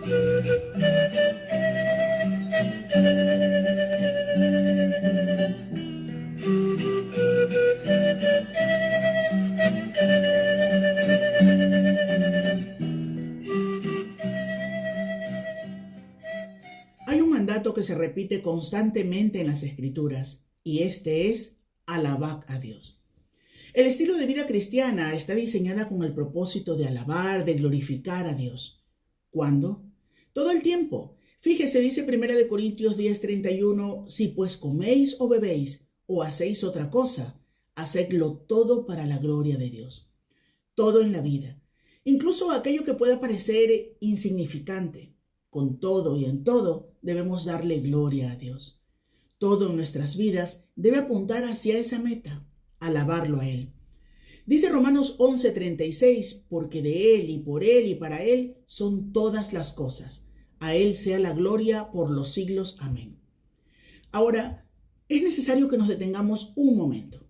Hay un mandato que se repite constantemente en las Escrituras, y este es alabad a Dios. El estilo de vida cristiana está diseñada con el propósito de alabar, de glorificar a Dios. ¿Cuándo? Todo el tiempo. Fíjese, dice 1 Corintios 10:31, si pues coméis o bebéis o hacéis otra cosa, hacedlo todo para la gloria de Dios. Todo en la vida, incluso aquello que pueda parecer insignificante. Con todo y en todo debemos darle gloria a Dios. Todo en nuestras vidas debe apuntar hacia esa meta, alabarlo a Él. Dice Romanos 11:36, porque de Él y por Él y para Él son todas las cosas. A Él sea la gloria por los siglos. Amén. Ahora, es necesario que nos detengamos un momento.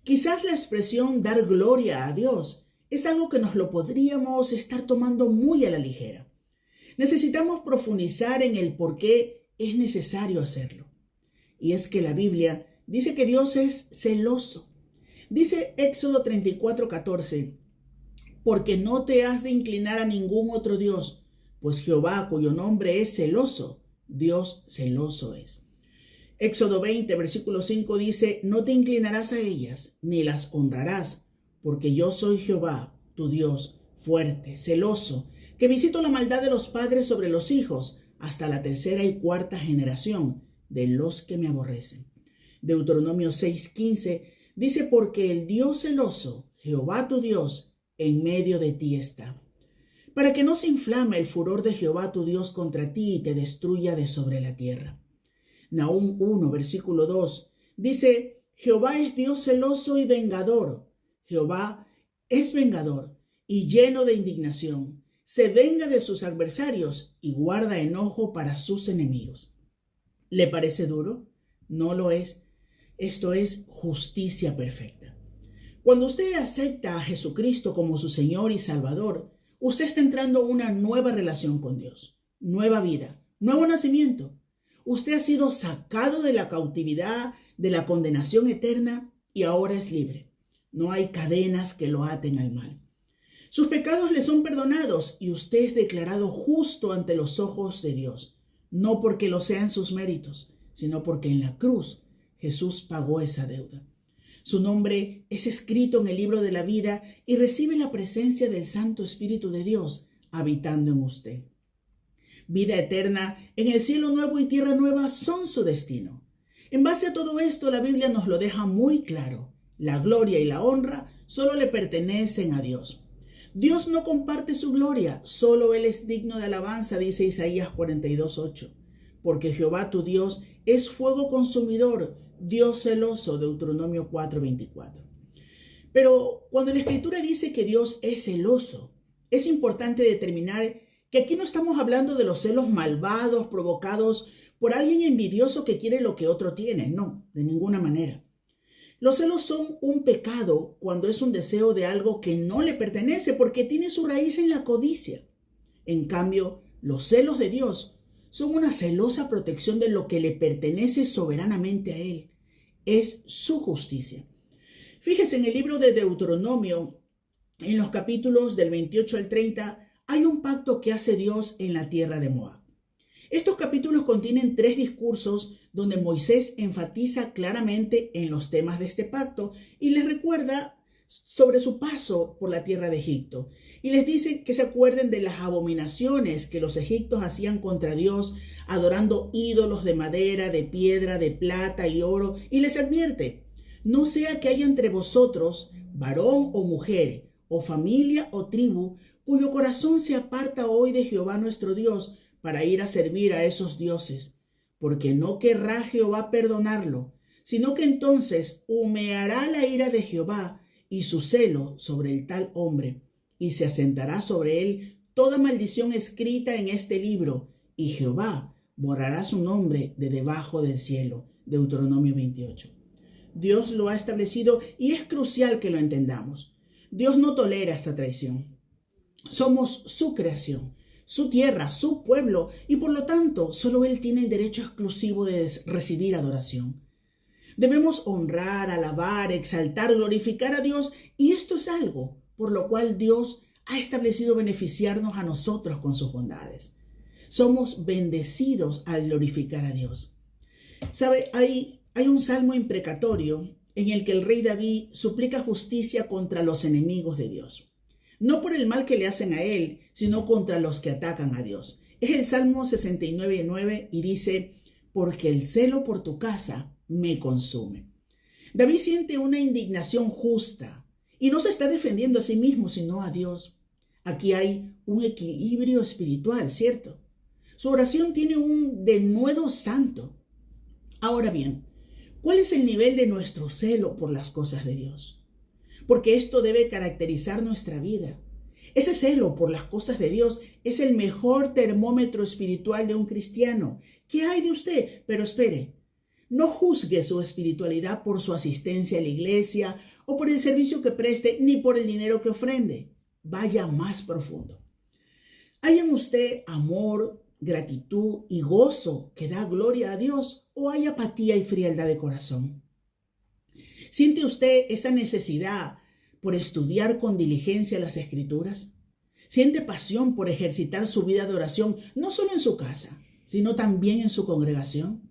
Quizás la expresión dar gloria a Dios es algo que nos lo podríamos estar tomando muy a la ligera. Necesitamos profundizar en el por qué es necesario hacerlo. Y es que la Biblia dice que Dios es celoso. Dice Éxodo 34:14, porque no te has de inclinar a ningún otro Dios, pues Jehová, cuyo nombre es celoso, Dios celoso es. Éxodo 20, versículo 5 dice, no te inclinarás a ellas, ni las honrarás, porque yo soy Jehová, tu Dios, fuerte, celoso, que visito la maldad de los padres sobre los hijos, hasta la tercera y cuarta generación de los que me aborrecen. Deuteronomio 6:15 dice, porque el Dios celoso, Jehová tu Dios, en medio de ti está, para que no se inflame el furor de Jehová tu Dios contra ti y te destruya de sobre la tierra. Nahum 1, versículo 2 dice, Jehová es Dios celoso y vengador. Jehová es vengador y lleno de indignación. Se venga de sus adversarios y guarda enojo para sus enemigos. ¿Le parece duro? No lo es. Esto es justicia perfecta. Cuando usted acepta a Jesucristo como su Señor y Salvador, usted está entrando a una nueva relación con Dios, nueva vida, nuevo nacimiento. Usted ha sido sacado de la cautividad, de la condenación eterna y ahora es libre. No hay cadenas que lo aten al mal. Sus pecados le son perdonados y usted es declarado justo ante los ojos de Dios, no porque lo sean sus méritos, sino porque en la cruz Jesús pagó esa deuda. Su nombre es escrito en el libro de la vida y recibe la presencia del Santo Espíritu de Dios habitando en usted. Vida eterna en el cielo nuevo y tierra nueva son su destino. En base a todo esto, la Biblia nos lo deja muy claro. La gloria y la honra solo le pertenecen a Dios. Dios no comparte su gloria, solo Él es digno de alabanza, dice Isaías 42:8. Porque Jehová tu Dios es fuego consumidor, Dios celoso, Deuteronomio 4:24. Pero cuando la Escritura dice que Dios es celoso, es importante determinar que aquí no estamos hablando de los celos malvados provocados por alguien envidioso que quiere lo que otro tiene, no, de ninguna manera. Los celos son un pecado cuando es un deseo de algo que no le pertenece porque tiene su raíz en la codicia. En cambio, los celos de Dios son una celosa protección de lo que le pertenece soberanamente a Él. Es su justicia. Fíjese en el libro de Deuteronomio, en los capítulos del 28 al 30, hay un pacto que hace Dios en la tierra de Moab. Estos capítulos contienen 3 discursos donde Moisés enfatiza claramente en los temas de este pacto y les recuerda sobre su paso por la tierra de Egipto. Y les dice que se acuerden de las abominaciones que los egipcios hacían contra Dios, adorando ídolos de madera, de piedra, de plata y oro. Y les advierte, no sea que haya entre vosotros varón o mujer, o familia o tribu, cuyo corazón se aparta hoy de Jehová nuestro Dios, para ir a servir a esos dioses, porque no querrá Jehová perdonarlo, sino que entonces humeará la ira de Jehová y su celo sobre el tal hombre, y se asentará sobre él toda maldición escrita en este libro, y Jehová borrará su nombre de debajo del cielo. Deuteronomio 28. Dios lo ha establecido y es crucial que lo entendamos. Dios no tolera esta traición. Somos su creación. su tierra, su pueblo, y por lo tanto solo Él tiene el derecho exclusivo de recibir adoración. Debemos honrar, alabar, exaltar, glorificar a Dios, y esto es algo por lo cual Dios ha establecido beneficiarnos a nosotros con sus bondades. Somos bendecidos al glorificar a Dios. ¿Sabe? Hay un salmo imprecatorio en el que el rey David suplica justicia contra los enemigos de Dios. No por el mal que le hacen a él, sino contra los que atacan a Dios. Es el Salmo 69:9 y dice: porque el celo por tu casa me consume. David siente una indignación justa y no se está defendiendo a sí mismo, sino a Dios. Aquí hay un equilibrio espiritual, ¿cierto? Su oración tiene un denuedo santo. Ahora bien, ¿cuál es el nivel de nuestro celo por las cosas de Dios? Porque esto debe caracterizar nuestra vida. Ese celo por las cosas de Dios es el mejor termómetro espiritual de un cristiano. ¿Qué hay de usted? Pero espere, no juzgue su espiritualidad por su asistencia a la iglesia o por el servicio que preste, ni por el dinero que ofrende. Vaya más profundo. ¿Hay en usted amor, gratitud y gozo que da gloria a Dios, o hay apatía y frialdad de corazón? ¿Siente usted esa necesidad por estudiar con diligencia las Escrituras? ¿Siente pasión por ejercitar su vida de oración, no solo en su casa, sino también en su congregación?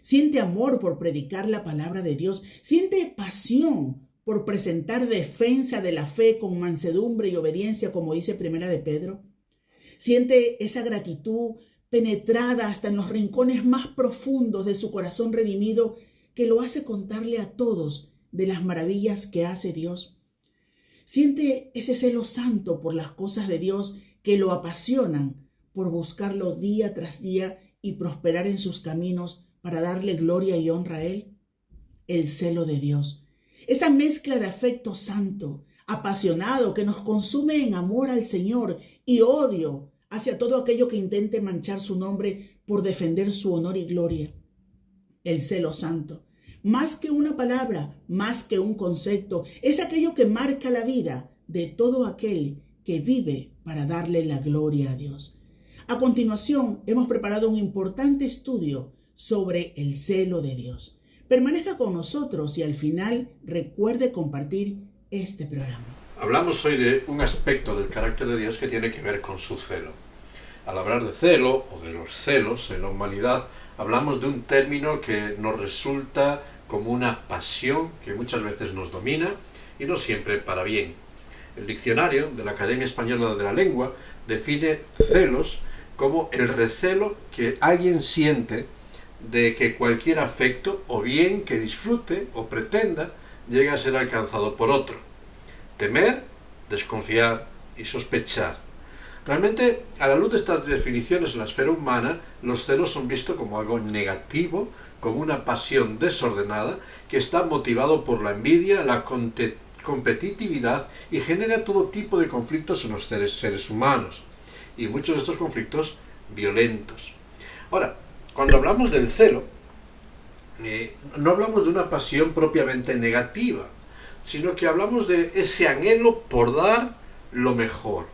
¿Siente amor por predicar la palabra de Dios? ¿Siente pasión por presentar defensa de la fe con mansedumbre y obediencia, como dice Primera de Pedro? ¿Siente esa gratitud penetrada hasta en los rincones más profundos de su corazón redimido, que lo hace contarle a todos de las maravillas que hace Dios? ¿Siente ese celo santo por las cosas de Dios que lo apasionan por buscarlo día tras día y prosperar en sus caminos para darle gloria y honra a Él? El celo de Dios, esa mezcla de afecto santo, apasionado, que nos consume en amor al Señor y odio hacia todo aquello que intente manchar su nombre por defender su honor y gloria. El celo santo, más que una palabra, más que un concepto, es aquello que marca la vida de todo aquel que vive para darle la gloria a Dios. A continuación, hemos preparado un importante estudio sobre el celo de Dios. Permanezca con nosotros y al final recuerde compartir este programa. Hablamos hoy de un aspecto del carácter de Dios que tiene que ver con su celo. Al hablar de celo o de los celos en la humanidad, hablamos de un término que nos resulta como una pasión que muchas veces nos domina y no siempre para bien. El diccionario de la Academia Española de la Lengua define celos como el recelo que alguien siente de que cualquier afecto, o bien que disfrute o pretenda, llegue a ser alcanzado por otro. Temer, desconfiar y sospechar. Realmente, a la luz de estas definiciones en la esfera humana, los celos son vistos como algo negativo, como una pasión desordenada que está motivado por la envidia, la competitividad y genera todo tipo de conflictos en los seres humanos. Y muchos de estos conflictos violentos. Ahora, cuando hablamos del celo, no hablamos de una pasión propiamente negativa, sino que hablamos de ese anhelo por dar lo mejor,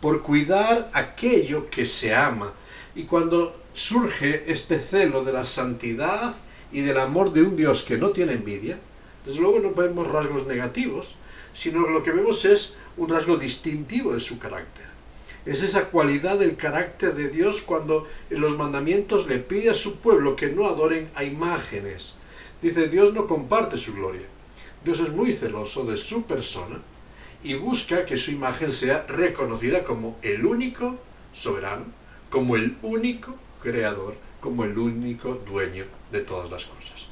por cuidar aquello que se ama. Y cuando surge este celo de la santidad y del amor de un Dios que no tiene envidia, desde luego no vemos rasgos negativos, sino que lo que vemos es un rasgo distintivo de su carácter. Es esa cualidad del carácter de Dios cuando en los mandamientos le pide a su pueblo que no adoren a imágenes. Dice, Dios no comparte su gloria. Dios es muy celoso de su persona y busca que su imagen sea reconocida como el único soberano, como el único creador, como el único dueño de todas las cosas.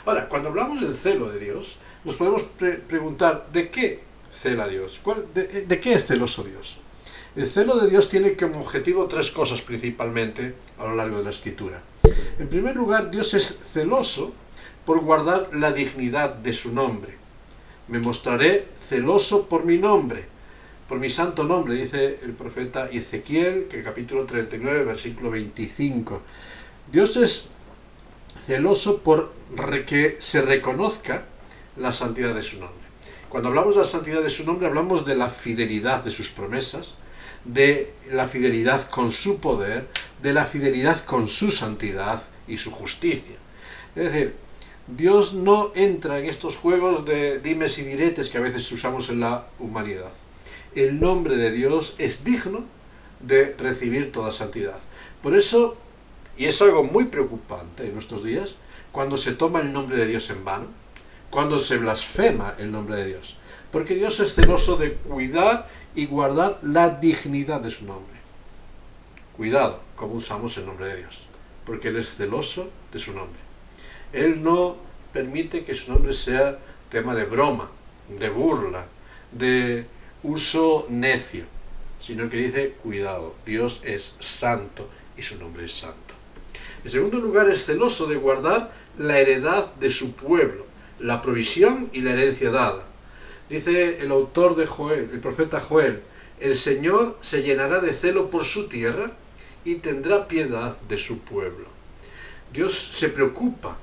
Ahora, cuando hablamos del celo de Dios, nos podemos preguntar, ¿de qué cela Dios? ¿De qué es celoso Dios? El celo de Dios tiene como objetivo tres cosas principalmente a lo largo de la Escritura. En primer lugar, Dios es celoso por guardar la dignidad de su nombre. Me mostraré celoso por mi nombre, por mi santo nombre, dice el profeta Ezequiel, que capítulo 39, versículo 25. Dios es celoso por que se reconozca la santidad de su nombre. Cuando hablamos de la santidad de su nombre, hablamos de la fidelidad de sus promesas, de la fidelidad con su poder, de la fidelidad con su santidad y su justicia. Es decir, Dios no entra en estos juegos de dimes y diretes que a veces usamos en la humanidad. El nombre de Dios es digno de recibir toda santidad. Por eso, y es algo muy preocupante en nuestros días, cuando se toma el nombre de Dios en vano, cuando se blasfema el nombre de Dios, porque Dios es celoso de cuidar y guardar la dignidad de su nombre. Cuidado cómo usamos el nombre de Dios, porque Él es celoso de su nombre. Él no permite que su nombre sea tema de broma, de burla, de uso necio, sino que dice, cuidado, Dios es santo y su nombre es santo. En segundo lugar, es celoso de guardar la heredad de su pueblo, la provisión y la herencia dada. Dice el autor de Joel, el profeta Joel, el Señor se llenará de celo por su tierra y tendrá piedad de su pueblo. Dios se preocupa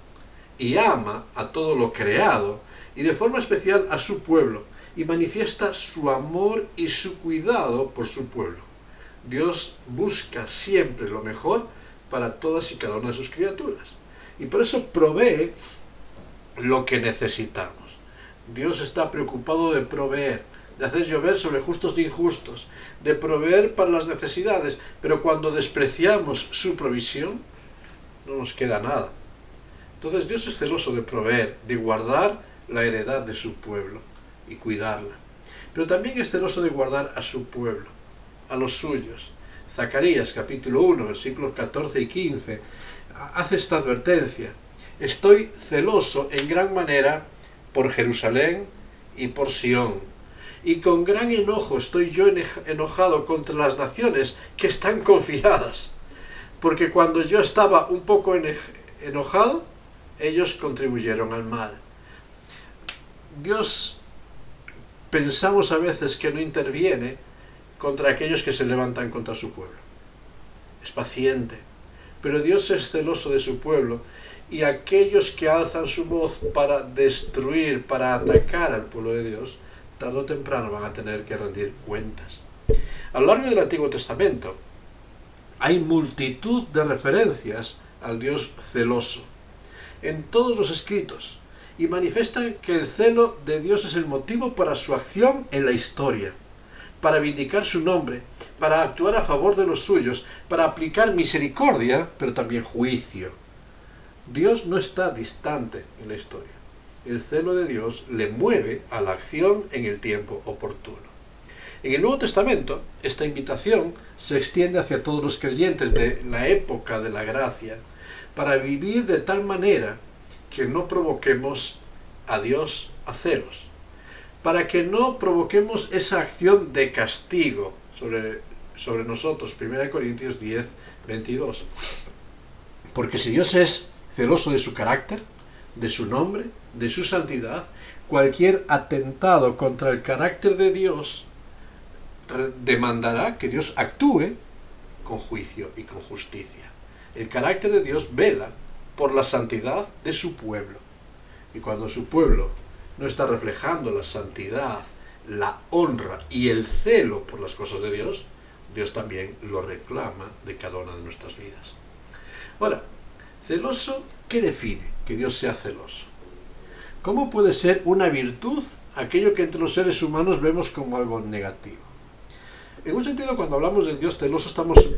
y ama a todo lo creado y de forma especial a su pueblo y manifiesta su amor y su cuidado por su pueblo. Dios busca siempre lo mejor para todas y cada una de sus criaturas y por eso provee lo que necesitamos. Dios está preocupado de proveer, de hacer llover sobre justos e injustos, de proveer para las necesidades, pero cuando despreciamos su provisión, no nos queda nada. Entonces Dios es celoso de proveer, de guardar la heredad de su pueblo y cuidarla. Pero también es celoso de guardar a su pueblo, a los suyos. Zacarías capítulo 1, versículos 14 y 15, hace esta advertencia. Estoy celoso en gran manera por Jerusalén y por Sión, y con gran enojo estoy yo enojado contra las naciones que están confiadas, porque cuando yo estaba un poco enojado, ellos contribuyeron al mal. Dios, pensamos a veces que no interviene contra aquellos que se levantan contra su pueblo. Es paciente, pero Dios es celoso de su pueblo, y aquellos que alzan su voz para destruir, para atacar al pueblo de Dios, tarde o temprano van a tener que rendir cuentas. A lo largo del Antiguo Testamento hay multitud de referencias al Dios celoso en todos los escritos y manifiestan que el celo de Dios es el motivo para su acción en la historia, para vindicar su nombre, para actuar a favor de los suyos, para aplicar misericordia, pero también juicio. Dios no está distante en la historia. El celo de Dios le mueve a la acción en el tiempo oportuno. En el Nuevo Testamento, esta invitación se extiende hacia todos los creyentes de la época de la gracia, para vivir de tal manera que no provoquemos a Dios a celos, para que no provoquemos esa acción de castigo sobre nosotros. 1 Corintios 10, 22. Porque si Dios es celoso de su carácter, de su nombre, de su santidad, cualquier atentado contra el carácter de Dios demandará que Dios actúe con juicio y con justicia. El carácter de Dios vela por la santidad de su pueblo. Y cuando su pueblo no está reflejando la santidad, la honra y el celo por las cosas de Dios, Dios también lo reclama de cada una de nuestras vidas. Ahora, celoso, ¿qué define que Dios sea celoso? ¿Cómo puede ser una virtud aquello que entre los seres humanos vemos como algo negativo? En un sentido, cuando hablamos de Dios celoso, estamos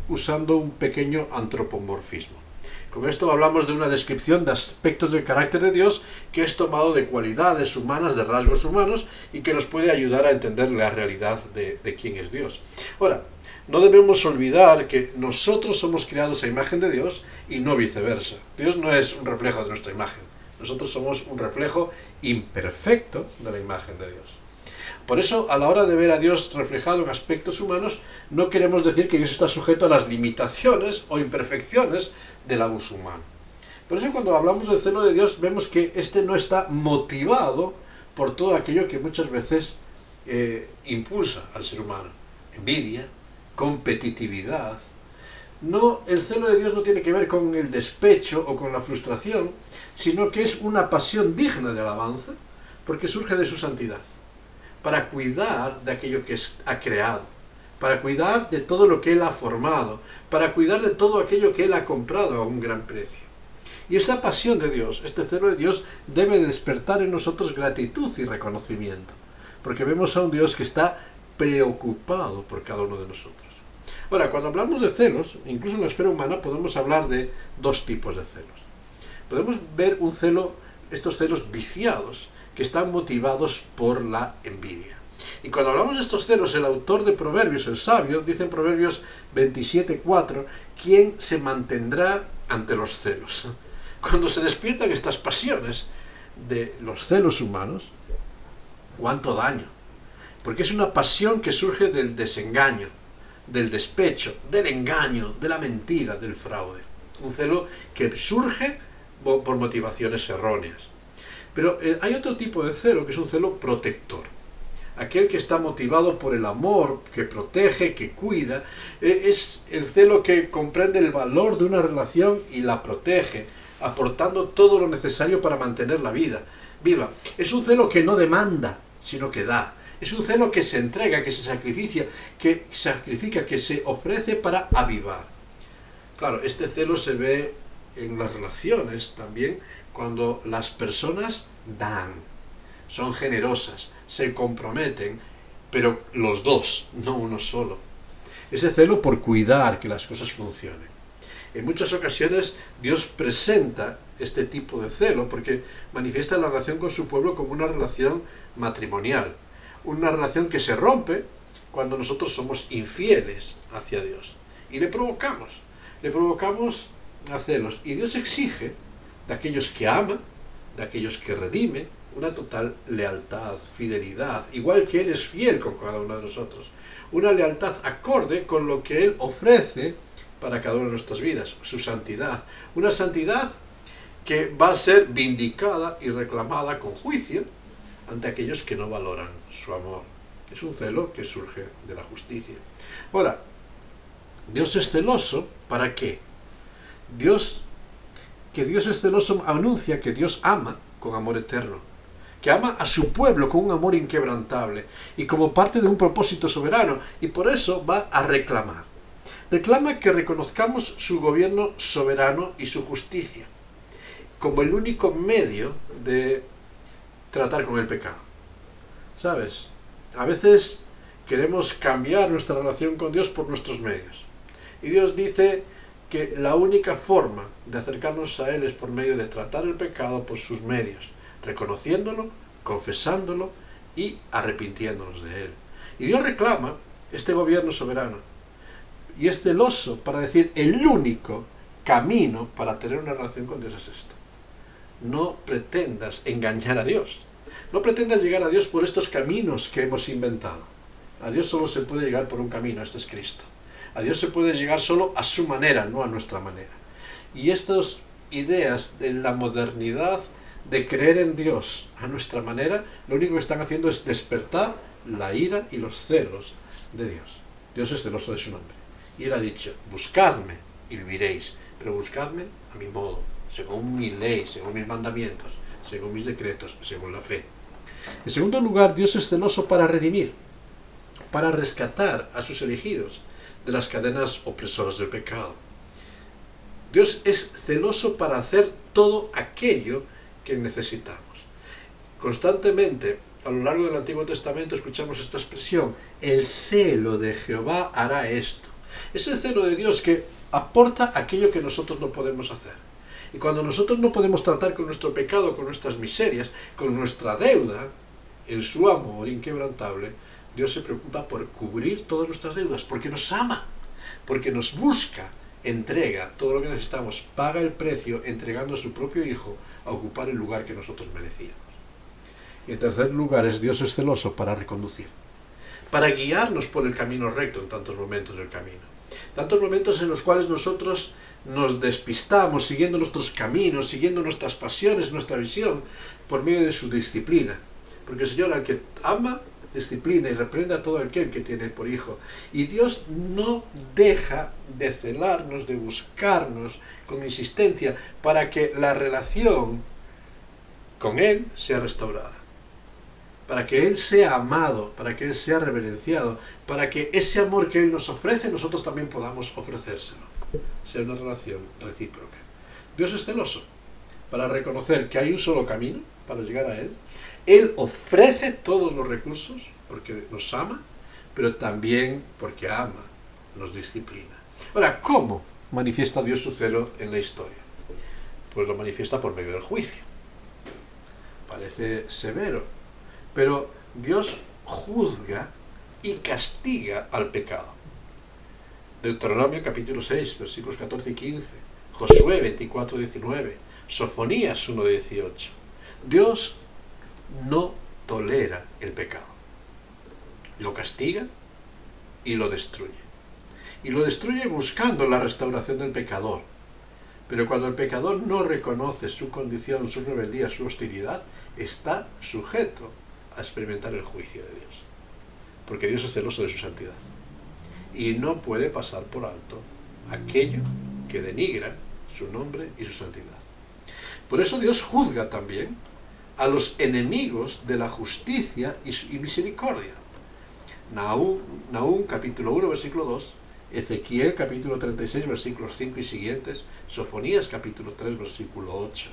usando un pequeño antropomorfismo. Con esto hablamos de una descripción de aspectos del carácter de Dios que es tomado de cualidades humanas, de rasgos humanos, y que nos puede ayudar a entender la realidad de quién es Dios. Ahora, no debemos olvidar que nosotros somos creados a imagen de Dios y no viceversa. Dios no es un reflejo de nuestra imagen. Nosotros somos un reflejo imperfecto de la imagen de Dios. Por eso, a la hora de ver a Dios reflejado en aspectos humanos, no queremos decir que Dios está sujeto a las limitaciones o imperfecciones del abuso humano. Por eso, cuando hablamos del celo de Dios, vemos que este no está motivado por todo aquello que muchas veces impulsa al ser humano. Envidia, competitividad. No, el celo de Dios no tiene que ver con el despecho o con la frustración, sino que es una pasión digna de alabanza porque surge de su santidad, para cuidar de aquello que ha creado, para cuidar de todo lo que Él ha formado, para cuidar de todo aquello que Él ha comprado a un gran precio. Y esa pasión de Dios, este celo de Dios, debe despertar en nosotros gratitud y reconocimiento, porque vemos a un Dios que está preocupado por cada uno de nosotros. Ahora, cuando hablamos de celos, incluso en la esfera humana podemos hablar de dos tipos de celos. Podemos ver estos celos viciados, que están motivados por la envidia. Y cuando hablamos de estos celos, el autor de Proverbios, el sabio, dice en Proverbios 27:4, ¿quién se mantendrá ante los celos? Cuando se despiertan estas pasiones de los celos humanos, ¿cuánto daño? Porque es una pasión que surge del desengaño, del despecho, del engaño, de la mentira, del fraude. Un celo que surge por motivaciones erróneas. Pero hay otro tipo de celo, que es un celo protector. Aquel que está motivado por el amor, que protege, que cuida. Es el celo que comprende el valor de una relación y la protege, aportando todo lo necesario para mantener la vida viva. Es un celo que no demanda, sino que da. Es un celo que se entrega, que se sacrifica, que se ofrece para avivar. Claro, este celo se ve en las relaciones también, cuando las personas dan, son generosas, se comprometen, pero los dos, no uno solo. Ese celo por cuidar que las cosas funcionen. En muchas ocasiones Dios presenta este tipo de celo porque manifiesta la relación con su pueblo como una relación matrimonial, una relación que se rompe cuando nosotros somos infieles hacia Dios. Y le provocamos a celos. Y Dios exige de aquellos que ama, de aquellos que redime, una total lealtad, fidelidad, igual que Él es fiel con cada uno de nosotros. Una lealtad acorde con lo que Él ofrece para cada una de nuestras vidas, su santidad. Una santidad que va a ser vindicada y reclamada con juicio ante aquellos que no valoran su amor. Es un celo que surge de la justicia. Ahora, Dios es celoso, ¿para qué? Que Dios es celoso anuncia que Dios ama con amor eterno, que ama a su pueblo con un amor inquebrantable y como parte de un propósito soberano, y por eso va a reclamar. Reclama que reconozcamos su gobierno soberano y su justicia como el único medio de tratar con el pecado. ¿Sabes? A veces queremos cambiar nuestra relación con Dios por nuestros medios. Y Dios dice que la única forma de acercarnos a Él es por medio de tratar el pecado por sus medios, reconociéndolo, confesándolo y arrepintiéndonos de Él. Y Dios reclama este gobierno soberano. Y es celoso para decir, el único camino para tener una relación con Dios es esto. No pretendas engañar a Dios. No pretendas llegar a Dios por estos caminos que hemos inventado. A Dios solo se puede llegar por un camino, este es Cristo. A Dios se puede llegar solo a su manera, no a nuestra manera. Y estas ideas de la modernidad, de creer en Dios a nuestra manera, lo único que están haciendo es despertar la ira y los celos de Dios. Dios es celoso de su nombre. Y Él ha dicho, buscadme y viviréis, pero buscadme a mi modo, según mi ley, según mis mandamientos, según mis decretos, según la fe. En segundo lugar, Dios es celoso para redimir, para rescatar a sus elegidos de las cadenas opresoras del pecado. Dios es celoso para hacer todo aquello que necesitamos. Constantemente, a lo largo del Antiguo Testamento, escuchamos esta expresión, el celo de Jehová hará esto. Es el celo de Dios que aporta aquello que nosotros no podemos hacer. Y cuando nosotros no podemos tratar con nuestro pecado, con nuestras miserias, con nuestra deuda, en su amor inquebrantable, Dios se preocupa por cubrir todas nuestras deudas, porque nos ama, porque nos busca, entrega todo lo que necesitamos, paga el precio entregando a su propio Hijo a ocupar el lugar que nosotros merecíamos. Y en tercer lugar, Dios es celoso para reconducir, para guiarnos por el camino recto en tantos momentos del camino. Tantos momentos en los cuales nosotros nos despistamos siguiendo nuestros caminos, siguiendo nuestras pasiones, nuestra visión, por medio de su disciplina. Porque el Señor, al que ama, disciplina y reprende a todo aquel que tiene por hijo. Y Dios no deja de celarnos, de buscarnos con insistencia para que la relación con Él sea restaurada. para que Él sea amado, para que Él sea reverenciado, para que ese amor que Él nos ofrece, nosotros también podamos ofrecérselo. Sea una relación recíproca. Dios es celoso para reconocer que hay un solo camino para llegar a Él. Él ofrece todos los recursos porque nos ama, pero también porque ama, nos disciplina. Ahora, ¿cómo manifiesta Dios su celo en la historia? Pues lo manifiesta por medio del juicio. Parece severo, pero Dios juzga y castiga al pecado. Deuteronomio capítulo 6, versículos 14 y 15, Josué 24, 19, Sofonías 1, 18. Dios no tolera el pecado. Lo castiga y lo destruye. Y lo destruye buscando la restauración del pecador. Pero cuando el pecador no reconoce su condición, su rebeldía, su hostilidad, está sujeto a experimentar el juicio de Dios. Porque Dios es celoso de su santidad. Y no puede pasar por alto aquello que denigra su nombre y su santidad. Por eso Dios juzga también a los enemigos de la justicia y misericordia. Nahum capítulo 1, versículo 2, Ezequiel capítulo 36, versículos 5 y siguientes, Sofonías capítulo 3, versículo 8.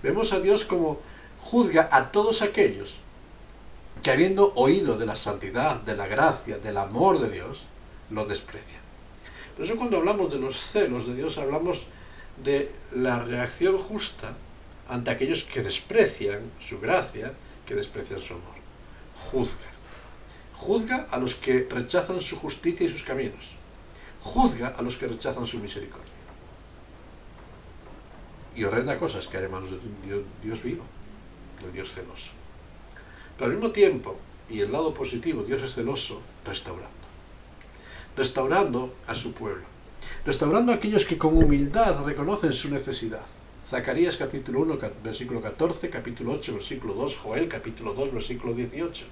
Vemos a Dios como juzga a todos aquellos que, habiendo oído de la santidad, de la gracia, del amor de Dios, lo desprecian. Por eso cuando hablamos de los celos de Dios, hablamos de la reacción justa ante aquellos que desprecian su gracia, que desprecian su amor. Juzga a los que rechazan su justicia y sus caminos. Juzga a los que rechazan su misericordia. Y horrenda cosa es caer en manos de Dios vivo, del Dios celoso. Pero al mismo tiempo, y el lado positivo, Dios es celoso restaurando a su pueblo, restaurando a aquellos que con humildad reconocen su necesidad. Zacarías capítulo 1, versículo 14, capítulo 8, versículo 2, Joel capítulo 2, versículo 18.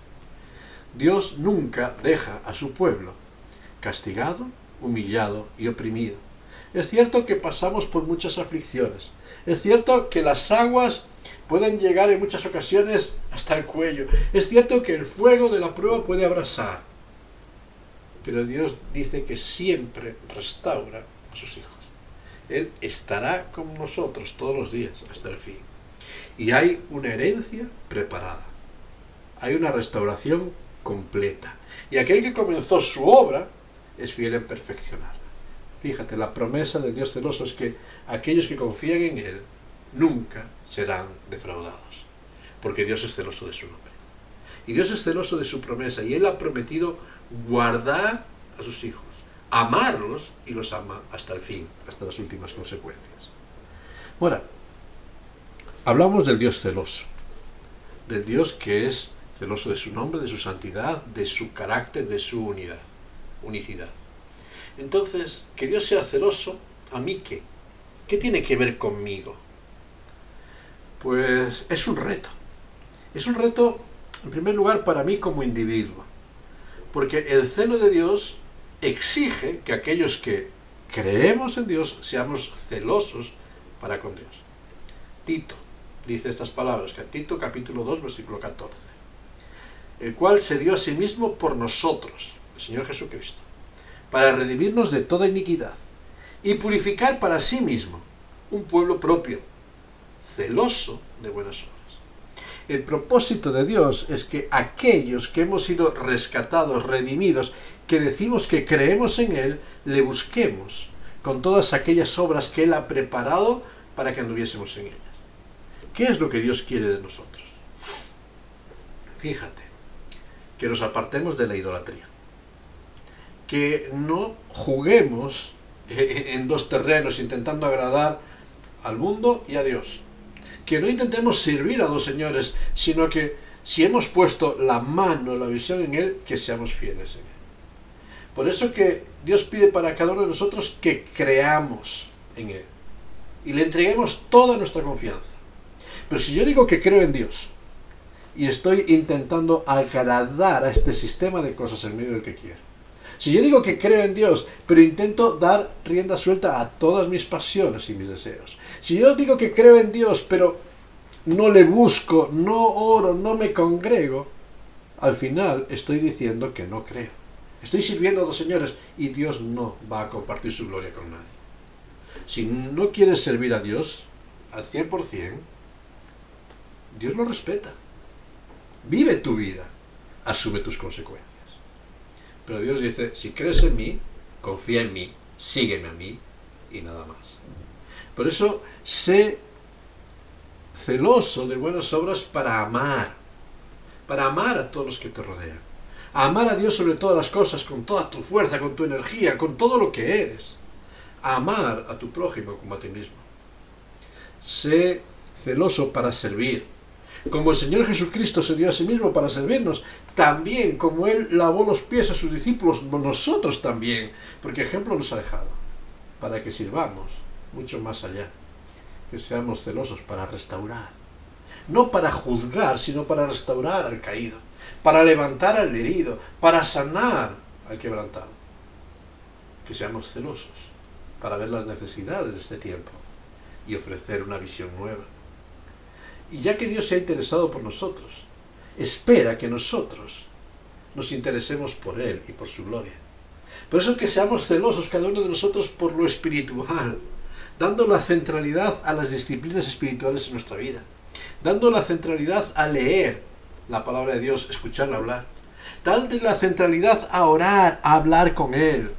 Dios nunca deja a su pueblo castigado, humillado y oprimido. Es cierto que pasamos por muchas aflicciones. Es cierto que las aguas pueden llegar en muchas ocasiones hasta el cuello. Es cierto que el fuego de la prueba puede abrasar. Pero Dios dice que siempre restaura a sus hijos. Él estará con nosotros todos los días hasta el fin. Y hay una herencia preparada. Hay una restauración completa. Y aquel que comenzó su obra es fiel en perfeccionarla. Fíjate, la promesa del Dios celoso es que aquellos que confían en Él nunca serán defraudados. Porque Dios es celoso de su nombre. Y Dios es celoso de su promesa. Y Él ha prometido guardar a sus hijos, amarlos, y los ama hasta el fin, hasta las últimas consecuencias. Bueno, hablamos del Dios celoso, del Dios que es celoso de su nombre, de su santidad, de su carácter, de su unicidad. Entonces, que Dios sea celoso, ¿a mí qué? ¿Qué tiene que ver conmigo? Pues es un reto. Es un reto, en primer lugar, para mí como individuo. Porque el celo de Dios exige que aquellos que creemos en Dios seamos celosos para con Dios. Tito dice estas palabras, Tito capítulo 2, versículo 14. El cual se dio a sí mismo por nosotros, el Señor Jesucristo, para redimirnos de toda iniquidad y purificar para sí mismo un pueblo propio, celoso de buenas obras. El propósito de Dios es que aquellos que hemos sido rescatados, redimidos, que decimos que creemos en Él, le busquemos con todas aquellas obras que Él ha preparado para que anduviésemos en ellas. ¿Qué es lo que Dios quiere de nosotros? Fíjate, que nos apartemos de la idolatría, que no juguemos en dos terrenos intentando agradar al mundo y a Dios, que no intentemos servir a dos señores, sino que si hemos puesto la mano, la visión en Él, que seamos fieles en Él. Por eso que Dios pide para cada uno de nosotros que creamos en Él y le entreguemos toda nuestra confianza. Pero si yo digo que creo en Dios y estoy intentando agradar a este sistema de cosas en medio del que quiero, si yo digo que creo en Dios, pero intento dar rienda suelta a todas mis pasiones y mis deseos, si yo digo que creo en Dios, pero no le busco, no oro, no me congrego, al final estoy diciendo que no creo. Estoy sirviendo a dos señores y Dios no va a compartir su gloria con nadie. Si no quieres servir a Dios al 100%, Dios lo respeta. Vive tu vida, asume tus consecuencias. Pero Dios dice, si crees en mí, confía en mí, sígueme a mí y nada más. Por eso, sé celoso de buenas obras para amar a todos los que te rodean. A amar a Dios sobre todas las cosas, con toda tu fuerza, con tu energía, con todo lo que eres. A amar a tu prójimo como a ti mismo. Sé celoso para servir. Como el Señor Jesucristo se dio a sí mismo para servirnos, también como Él lavó los pies a sus discípulos, nosotros también, porque ejemplo nos ha dejado, para que sirvamos mucho más allá, que seamos celosos para restaurar. No para juzgar, sino para restaurar al caído, para levantar al herido, para sanar al quebrantado. Que seamos celosos para ver las necesidades de este tiempo y ofrecer una visión nueva. Y ya que Dios se ha interesado por nosotros, espera que nosotros nos interesemos por Él y por su gloria. Por eso que seamos celosos cada uno de nosotros por lo espiritual, dando la centralidad a las disciplinas espirituales en nuestra vida, dando la centralidad a leer la palabra de Dios, escucharla hablar, dando la centralidad a orar, a hablar con Él,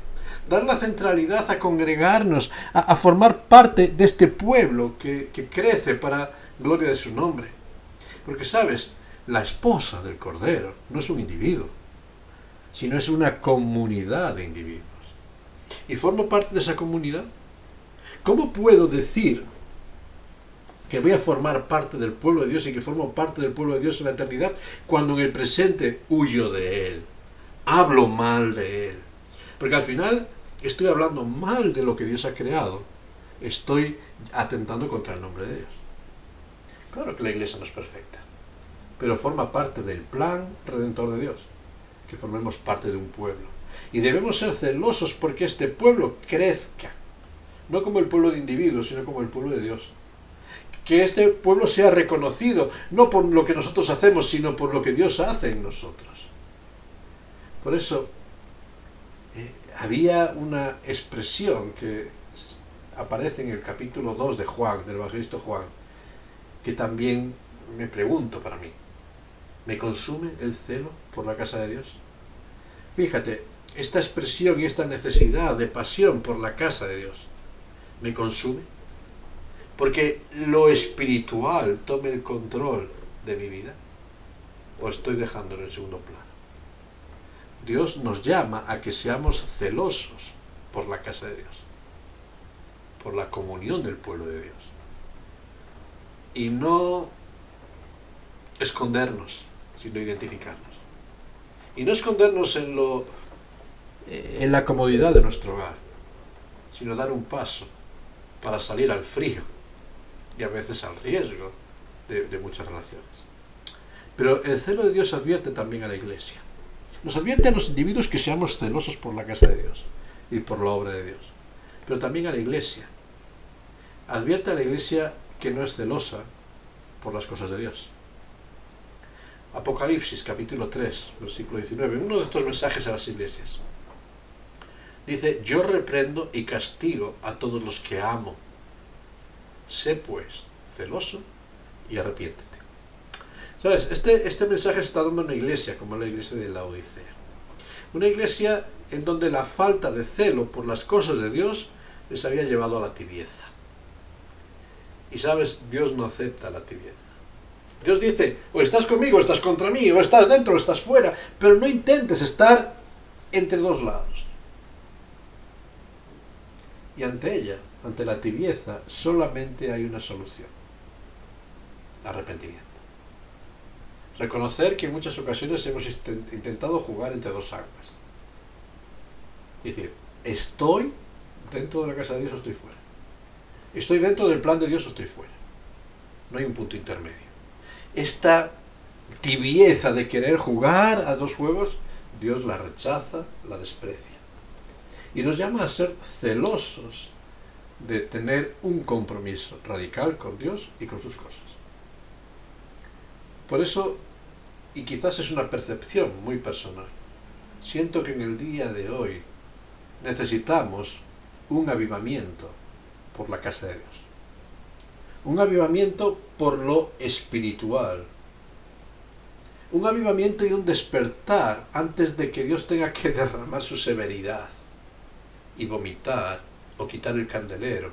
dar la centralidad a congregarnos, a formar parte de este pueblo que crece para gloria de su nombre. Porque, ¿sabes? La esposa del Cordero no es un individuo, sino es una comunidad de individuos. ¿Y formo parte de esa comunidad? ¿Cómo puedo decir que voy a formar parte del pueblo de Dios y que formo parte del pueblo de Dios en la eternidad cuando en el presente huyo de Él, hablo mal de Él? Porque al final estoy hablando mal de lo que Dios ha creado, estoy atentando contra el nombre de Dios. Claro que la iglesia no es perfecta, pero forma parte del plan redentor de Dios, que formemos parte de un pueblo. Y debemos ser celosos porque este pueblo crezca, no como el pueblo de individuos, sino como el pueblo de Dios. Que este pueblo sea reconocido, no por lo que nosotros hacemos, sino por lo que Dios hace en nosotros. Por eso, había una expresión que aparece en el capítulo 2 de Juan, del evangelista Juan, que también me pregunto para mí, ¿me consume el celo por la casa de Dios? Fíjate, esta expresión y esta necesidad de pasión por la casa de Dios, ¿me consume? Porque lo espiritual tome el control de mi vida, o estoy dejándolo en segundo plano. Dios nos llama a que seamos celosos por la casa de Dios, por la comunión del pueblo de Dios. Y no escondernos, sino identificarnos. Y no escondernos en la comodidad de nuestro hogar, sino dar un paso para salir al frío y a veces al riesgo de muchas relaciones. Pero el celo de Dios advierte también a la iglesia. Nos advierte a los individuos que seamos celosos por la casa de Dios y por la obra de Dios. Pero también a la iglesia. Advierte a la iglesia que no es celosa por las cosas de Dios. Apocalipsis, capítulo 3, versículo 19, uno de estos mensajes a las iglesias. Dice, yo reprendo y castigo a todos los que amo. Sé pues celoso y arrepiéntete. ¿Sabes? Este mensaje se está dando en una iglesia, como la iglesia de Laodicea. Una iglesia en donde la falta de celo por las cosas de Dios les había llevado a la tibieza. Y sabes, Dios no acepta la tibieza. Dios dice, o estás conmigo, o estás contra mí, o estás dentro, o estás fuera, pero no intentes estar entre dos lados. Y ante ella, ante la tibieza, solamente hay una solución: arrepentimiento. Reconocer que en muchas ocasiones hemos intentado jugar entre dos aguas. Es decir, ¿estoy dentro de la casa de Dios o estoy fuera? ¿Estoy dentro del plan de Dios o estoy fuera? No hay un punto intermedio. Esta tibieza de querer jugar a dos juegos, Dios la rechaza, la desprecia. Y nos llama a ser celosos de tener un compromiso radical con Dios y con sus cosas. Por eso y quizás es una percepción muy personal, siento que en el día de hoy necesitamos un avivamiento por la casa de Dios. Un avivamiento por lo espiritual. Un avivamiento y un despertar antes de que Dios tenga que derramar su severidad y vomitar o quitar el candelero.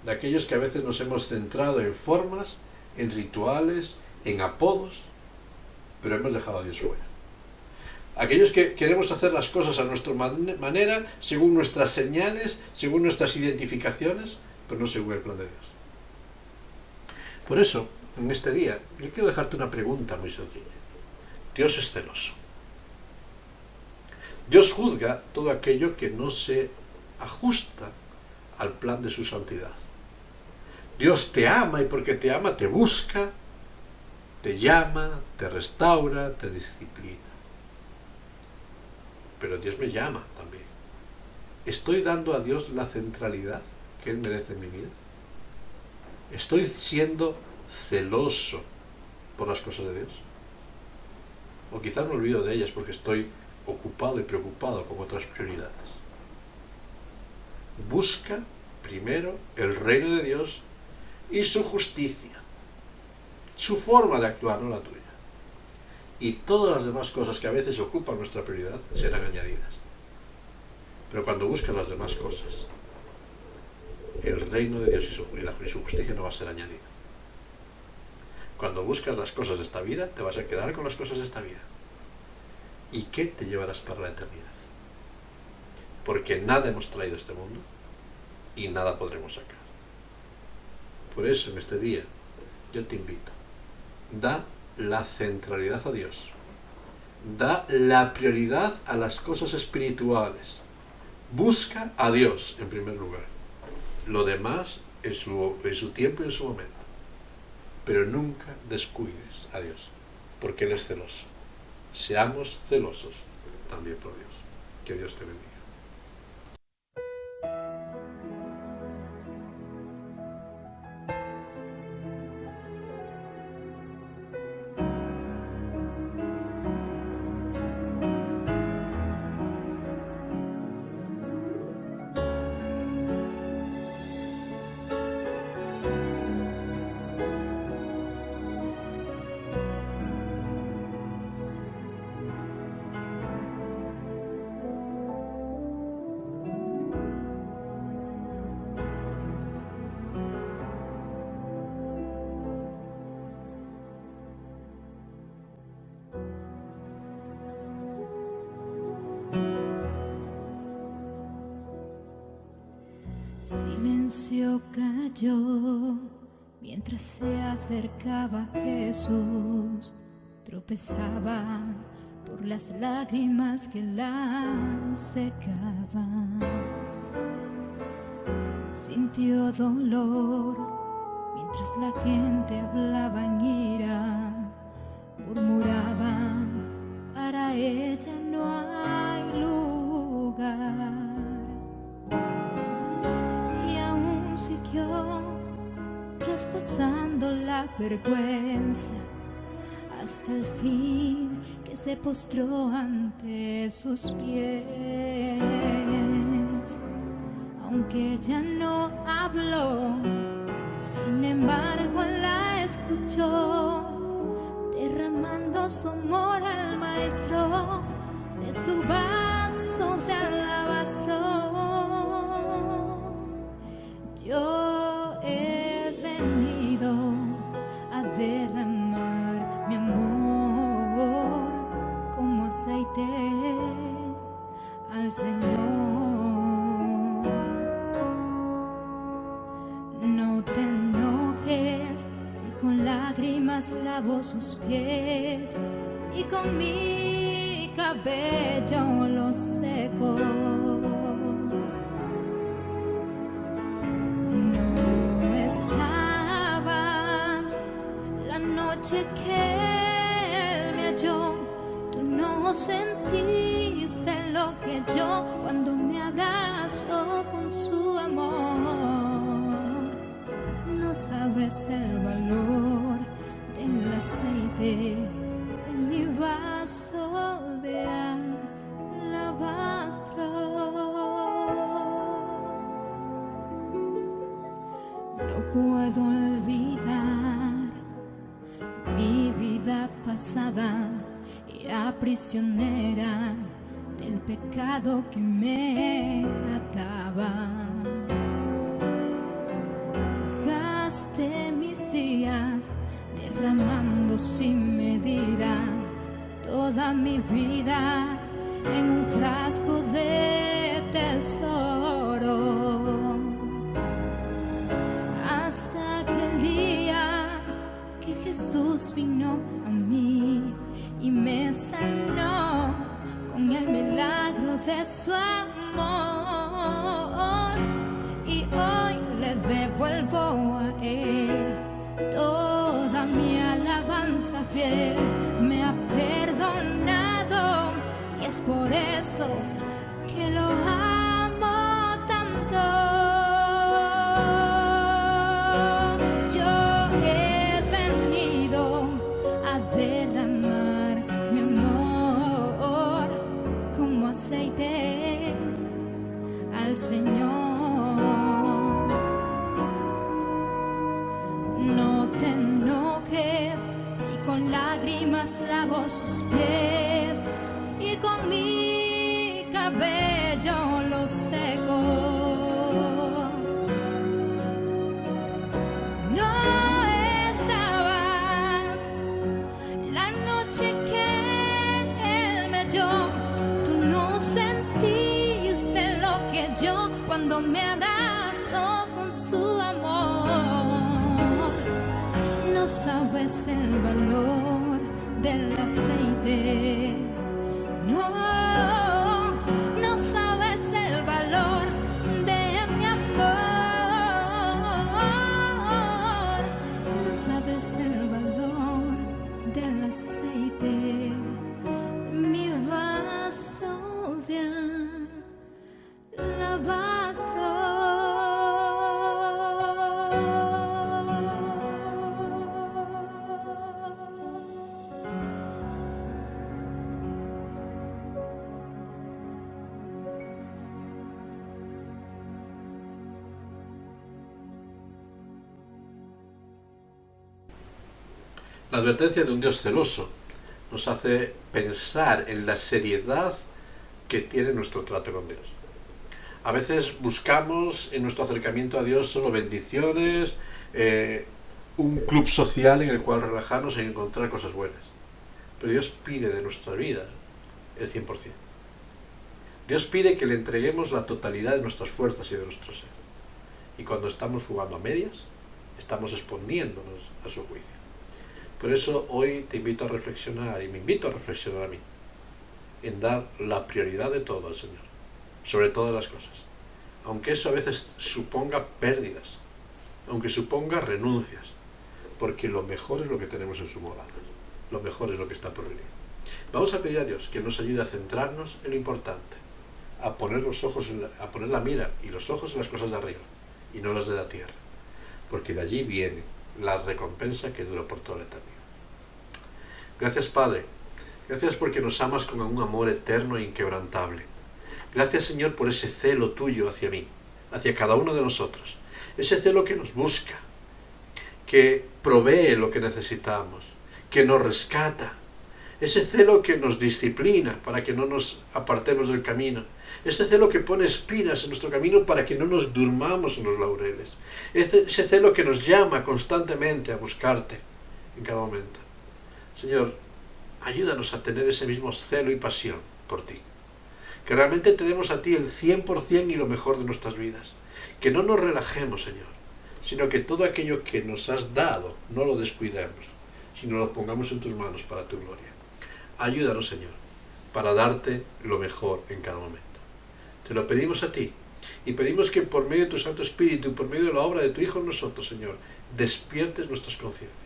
De aquellos que a veces nos hemos centrado en formas, en rituales, en apodos, pero hemos dejado a Dios fuera. Aquellos que queremos hacer las cosas a nuestra manera, según nuestras señales, según nuestras identificaciones, pero no según el plan de Dios. Por eso, en este día, yo quiero dejarte una pregunta muy sencilla. Dios es celoso. Dios juzga todo aquello que no se ajusta al plan de su santidad. Dios te ama y porque te ama te busca, te llama, te restaura, te disciplina. Pero Dios me llama también. ¿Estoy dando a Dios la centralidad que Él merece en mi vida? ¿Estoy siendo celoso por las cosas de Dios? O quizás me olvido de ellas porque estoy ocupado y preocupado con otras prioridades. Busca primero el reino de Dios y su justicia, su forma de actuar, no la tuya. Y todas las demás cosas que a veces ocupan nuestra prioridad serán añadidas. Pero cuando buscas las demás cosas, el reino de Dios y su justicia no va a ser añadido. Cuando buscas las cosas de esta vida, te vas a quedar con las cosas de esta vida. ¿Y qué te llevarás para la eternidad? Porque nada hemos traído a este mundo y nada podremos sacar. Por eso en este día yo te invito, da la centralidad a Dios, da la prioridad a las cosas espirituales, busca a Dios en primer lugar, lo demás en su tiempo y en su momento, pero nunca descuides a Dios, porque Él es celoso. Seamos celosos también por Dios. Que Dios te bendiga. Silencio cayó mientras se acercaba Jesús, tropezaba por las lágrimas que la secaban. Sintió dolor mientras la gente hablaba en ira, murmuraban, para ella no hay lugar. Siguió traspasando la vergüenza hasta el fin que se postró ante sus pies. Aunque ella no habló, sin embargo él la escuchó, derramando su amor al maestro de su vaso de alabastro. Yo he venido a derramar mi amor como aceite al Señor. No te enojes si con lágrimas lavo sus pies y con mi cabello los seco. Que él me halló, tú no sentiste lo que yo cuando me abrazó con su amor. No sabes el valor del aceite de mi puedo olvidar mi vida pasada. Era prisionera del pecado que me ataba. Gasté mis días derramando sin medida toda mi vida en un frasco de tesoro, hasta que el día que Jesús vino a mí y me sanó con el milagro de su amor, y hoy le devuelvo a Él toda mi alabanza fiel. Me ha perdonado y es por eso que lo amo tanto. Yo he venido a derramar mi amor como aceite al Señor. No te enojes si con lágrimas lavo sus pies y con mi cabello lo seco. No estabas la noche que Él me dio. Tú no sentiste lo que yo cuando me abrazó con su amor. No sabes el valor del aceite. No, no sabes el valor de mi amor. No sabes el valor del aceite. Mi vaso de alabastro. La advertencia de un Dios celoso nos hace pensar en la seriedad que tiene nuestro trato con Dios. A veces buscamos en nuestro acercamiento a Dios solo bendiciones, un club social en el cual relajarnos y encontrar cosas buenas. Pero Dios pide de nuestra vida el 100%. Dios pide que le entreguemos la totalidad de nuestras fuerzas y de nuestro ser. Y cuando estamos jugando a medias, estamos exponiéndonos a su juicio. Por eso hoy te invito a reflexionar, y me invito a reflexionar a mí, en dar la prioridad de todo al Señor, sobre todas las cosas. Aunque eso a veces suponga pérdidas, aunque suponga renuncias, porque lo mejor es lo que tenemos en su morada, lo mejor es lo que está por venir. Vamos a pedir a Dios que nos ayude a centrarnos en lo importante, a poner los ojos, a poner la mira y los ojos en las cosas de arriba, y no las de la tierra, porque de allí viene la recompensa que dura por toda la eternidad. Gracias, Padre. Gracias porque nos amas con un amor eterno e inquebrantable. Gracias, Señor, por ese celo tuyo hacia mí, hacia cada uno de nosotros. Ese celo que nos busca, que provee lo que necesitamos, que nos rescata. Ese celo que nos disciplina para que no nos apartemos del camino. Ese celo que pone espinas en nuestro camino para que no nos durmamos en los laureles. Ese celo que nos llama constantemente a buscarte en cada momento. Señor, ayúdanos a tener ese mismo celo y pasión por ti. Que realmente te demos a ti el 100% y lo mejor de nuestras vidas. Que no nos relajemos, Señor, sino que todo aquello que nos has dado no lo descuidemos, sino lo pongamos en tus manos para tu gloria. Ayúdanos, Señor, para darte lo mejor en cada momento. Te lo pedimos a ti y pedimos que por medio de tu Santo Espíritu, por medio de la obra de tu Hijo en nosotros, Señor, despiertes nuestras conciencias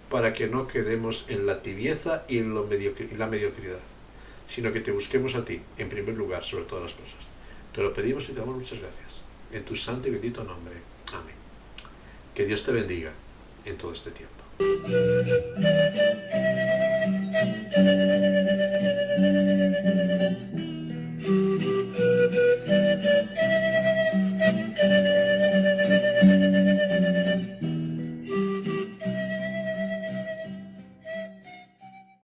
para que no quedemos en la tibieza y en la mediocridad, sino que te busquemos a ti, en primer lugar, sobre todas las cosas. Te lo pedimos y te damos muchas gracias. En tu santo y bendito nombre. Amén. Que Dios te bendiga en todo este tiempo.